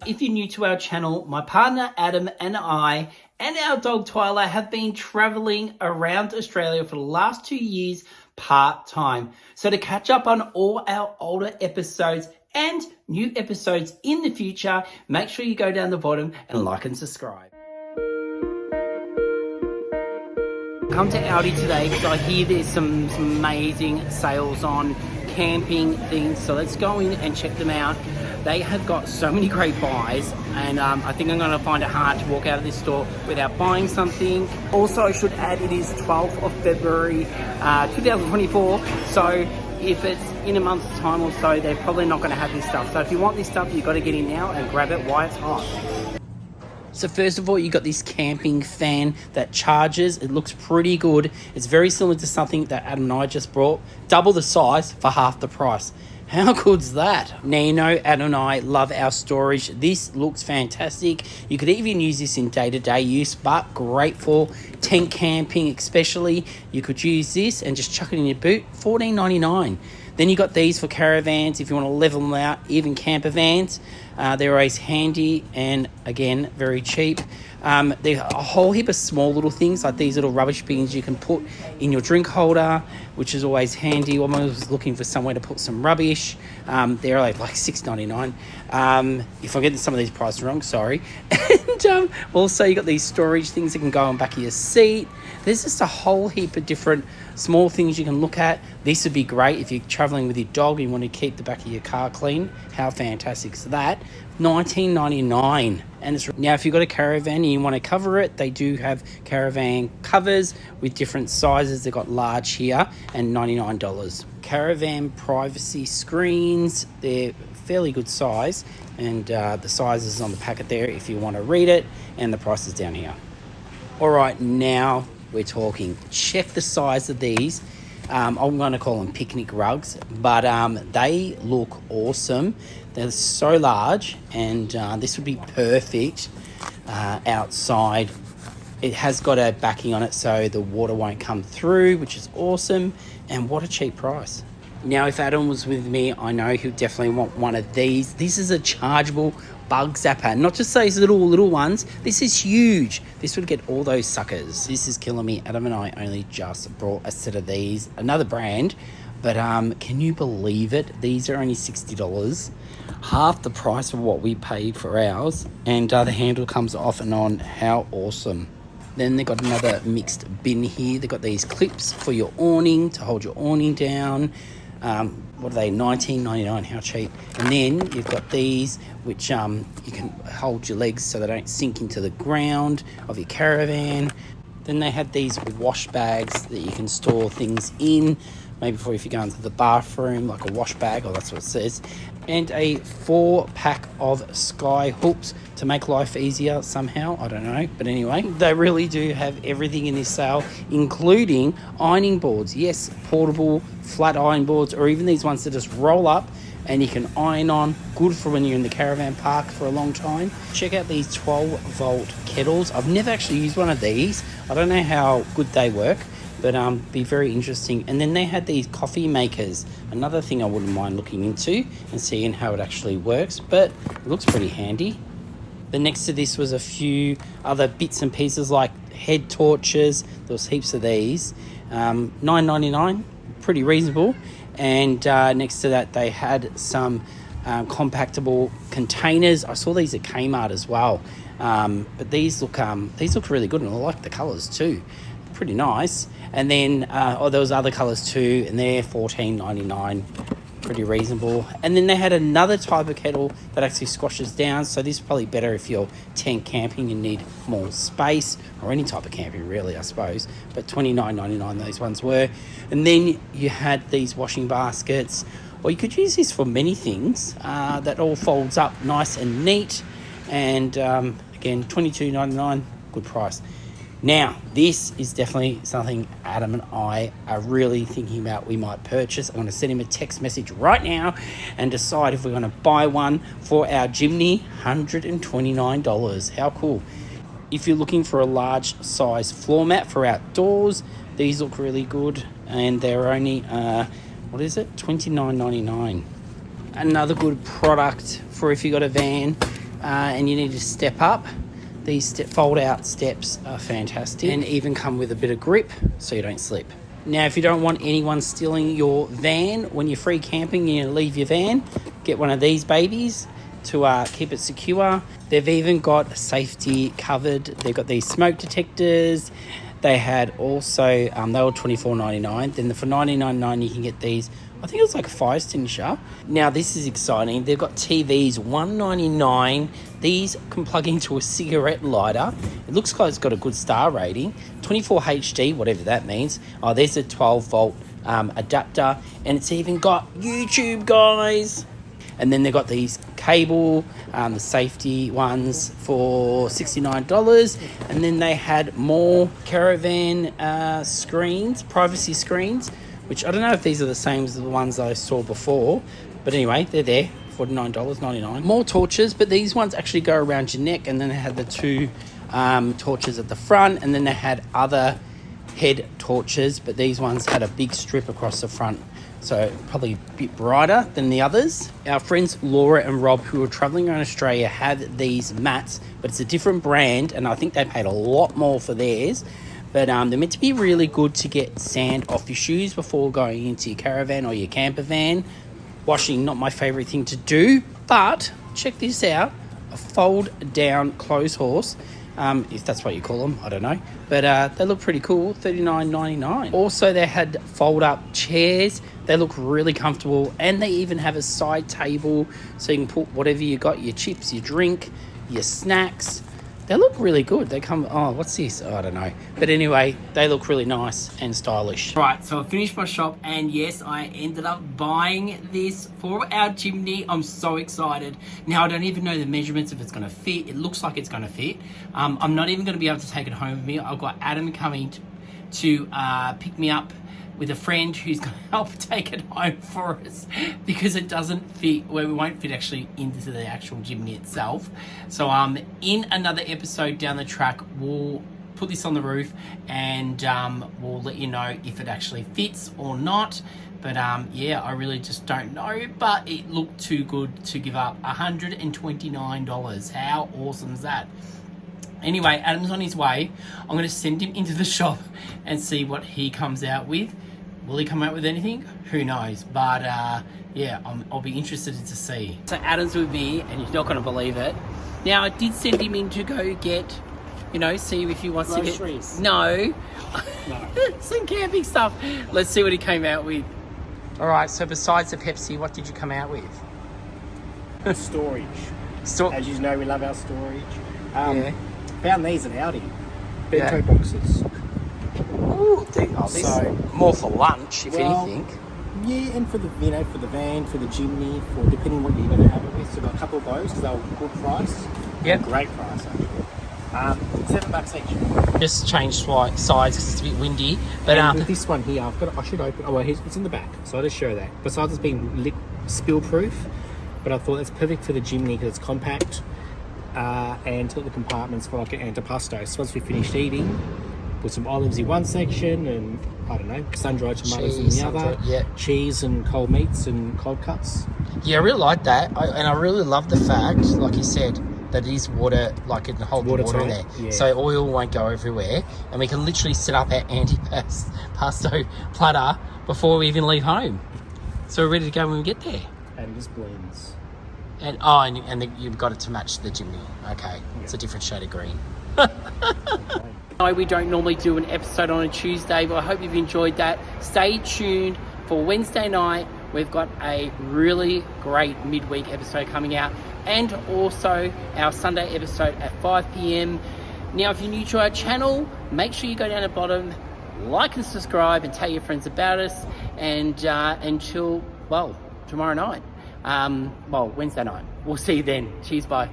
If you're new to our channel, my partner Adam and I and our dog Twyla have been traveling around Australia for the last 2 years part-time. So to catch up on all our older episodes and new episodes in the future, make sure you go down the bottom and like and subscribe. Come to Aldi today because I hear there's some amazing sales on camping things. So let's go in and check them out. They have got so many great buys, and I think I'm going to find it hard to walk out of this store without buying something. Also, I should add it is 12th of February 2024, so if it's in a month's time or so, they're probably not going to have this stuff. So if you want this stuff, you've got to get in now and grab it while it's hot. So first of all, you got this camping fan that charges. It looks pretty good. It's very similar to something that Adam and I just brought. Double the size for half the price. How good's that? Now, you know, Adam and I love our storage. This looks fantastic. You could even use this in day-to-day use, but great for tent camping especially. You could use this and just chuck it in your boot. $14.99. Then you got these for caravans if you want to level them out, even camper vans. They're always handy and, again, very cheap. There are a whole heap of small little things like these little rubbish bins you can put in your drink holder, which is always handy. I'm always looking for somewhere to put some rubbish. They're like $6.99. If I get some of these prices wrong, sorry. And also you got these storage things that can go on the back of your seat. There's just a whole heap of different small things you can look at. This would be great if you're traveling with your dog and you want to keep the back of your car clean. How fantastic is that? $19.99. And it's, now if you've got a caravan and you want to cover it, they do have caravan covers with different sizes. They've got large here and $99. Caravan privacy screens, they're fairly good size, and the size is on the packet there if you want to read it, and the price is down here. All right, now we're talking. Check the size of these. I'm going to call them picnic rugs, but they look awesome. They're so large, and this would be perfect outside. It has got a backing on it so the water won't come through, which is awesome. And what a cheap price. Now, if Adam was with me, I know he'll definitely want one of these. This is a chargeable bug zapper, not just those little ones. This is huge. This would get all those suckers. This is killing me. Adam and I only just brought a set of these, another brand, but can you believe it? These are only $60, half the price of what we paid for ours, and the handle comes off and on. How awesome. Then they got another mixed bin here. They got these clips for your awning to hold your awning down. What are they? $19.99. How cheap. And then you've got these which you can hold your legs so they don't sink into the ground of your caravan. Then they had these wash bags that you can store things in, maybe for if you go into the bathroom, like a wash bag, or that's what it says. And a 4-pack of sky hooks to make life easier somehow. I don't know. But anyway, they really do have everything in this sale, including ironing boards. Yes, portable flat iron boards, or even these ones that just roll up and you can iron on. Good for when you're in the caravan park for a long time. Check out these 12-volt kettles. I've never actually used one of these. I don't know how good they work, but be very interesting. And then they had these coffee makers, another thing I wouldn't mind looking into and seeing how it actually works, but it looks pretty handy. Then next to this was a few other bits and pieces like head torches. There was heaps of these. $9.99, pretty reasonable. And next to that they had some compactable containers. I saw these at Kmart as well. But these look really good, and I like the colours too. Pretty nice. And then there was other colours too, and they're $14.99, pretty reasonable. And then they had another type of kettle that actually squashes down, so this is probably better if you're tent camping and need more space, or any type of camping really, I suppose. But $29.99 those ones were. And then you had these washing baskets, or you could use this for many things. That all folds up nice and neat, and again, $22.99, good price. Now, this is definitely something Adam and I are really thinking about we might purchase. I'm going to send him a text message right now and decide if we're going to buy one for our Jimny. $129. How cool. If you're looking for a large size floor mat for outdoors, these look really good, and they're only, $29.99. Another good product for if you got a van and you need to step up. These fold-out steps are fantastic and even come with a bit of grip so you don't slip. Now, if you don't want anyone stealing your van when you're free camping and you leave your van, get one of these babies to keep it secure. They've even got safety covered. They've got these smoke detectors. They had also, they were $24.99. Then for $99.99 you can get these. I think it was like a fire extinguisher. Now this is exciting. They've got TVs, $199. These can plug into a cigarette lighter. It looks like it's got a good star rating. 24 HD, whatever that means. Oh, there's a 12 volt adapter, and it's even got YouTube, guys. And then they've got these cable, the safety ones for $69. And then they had more caravan screens, privacy screens, which I don't know if these are the same as the ones I saw before. But anyway, they're there, $49.99. More torches, but these ones actually go around your neck. And then they had the two torches at the front. And then they had other head torches, but these ones had a big strip across the front. So probably a bit brighter than the others. Our friends Laura and Rob, who are traveling around Australia, have these mats, but it's a different brand, and I think they paid a lot more for theirs. But they're meant to be really good to get sand off your shoes before going into your caravan or your camper van. Washing, not my favourite thing to do, but check this out. A fold-down clothes horse. If that's what you call them, I don't know. But they look pretty cool, $39.99. Also, they had fold-up chairs. They look really comfortable, and they even have a side table so you can put whatever you got, your chips, your drink, your snacks. They look really good. They come, oh, what's this? Oh, I don't know. But anyway, they look really nice and stylish. Right, so I finished my shop, and yes, I ended up buying this for our Jimny. I'm so excited. Now, I don't even know the measurements if it's going to fit. It looks like it's going to fit. I'm not even going to be able to take it home with me. I've got Adam coming to pick me up with a friend who's going to help take it home for us because it doesn't fit, well, it won't fit actually into the actual Jimny itself. So in another episode down the track, we'll put this on the roof and we'll let you know if it actually fits or not. But yeah, I really just don't know, but it looked too good to give up. $129. How awesome is that? Anyway, Adam's on his way. I'm going to send him into the shop and see what he comes out with. Will he come out with anything? Who knows? But yeah, I'll be interested to see. So Adam's with me, and you're not going to believe it. Now, I did send him in to go get, you know, see if he wants groceries. To get... No. Some camping stuff. Let's see what he came out with. All right, so besides the Pepsi, what did you come out with? Storage. As you know, we love our storage. Yeah. Found these at Aldi. Bento boxes. Ooh, so more for lunch, if anything. Yeah, and for the for the van, for the Jimny, for depending what you're going to have it with. So got a couple of those because they were good price. Yeah, great price actually. $7 each. Just changed size because it's a bit windy. But with this one here, I should open. Oh, well, it's in the back, so I'll just show that. Besides it's being spill proof, but I thought it's perfect for the Jimny because it's compact. And got the compartments for like an antipasto. So once we finished eating, put some olives in one section and I don't know, sun-dried tomatoes in the other. Yeah. Cheese and cold meats and cold cuts. Yeah, I really like that. And I really love the fact, like you said, that it is water, like it can hold water in there. Yeah. So oil won't go everywhere. And we can literally set up our antipasto platter before we even leave home. So we're ready to go when we get there. And it just blends. And you've got it to match the Jimny. Okay, yeah. It's a different shade of green. No, we don't normally do an episode on a Tuesday, but I hope you've enjoyed that. Stay tuned for Wednesday night. We've got a really great midweek episode coming out, and also our Sunday episode at 5 p.m. Now, if you're new to our channel, make sure you go down the bottom, like and subscribe, and tell your friends about us. And until, well, tomorrow night. Wednesday night. We'll see you then. Cheers, bye.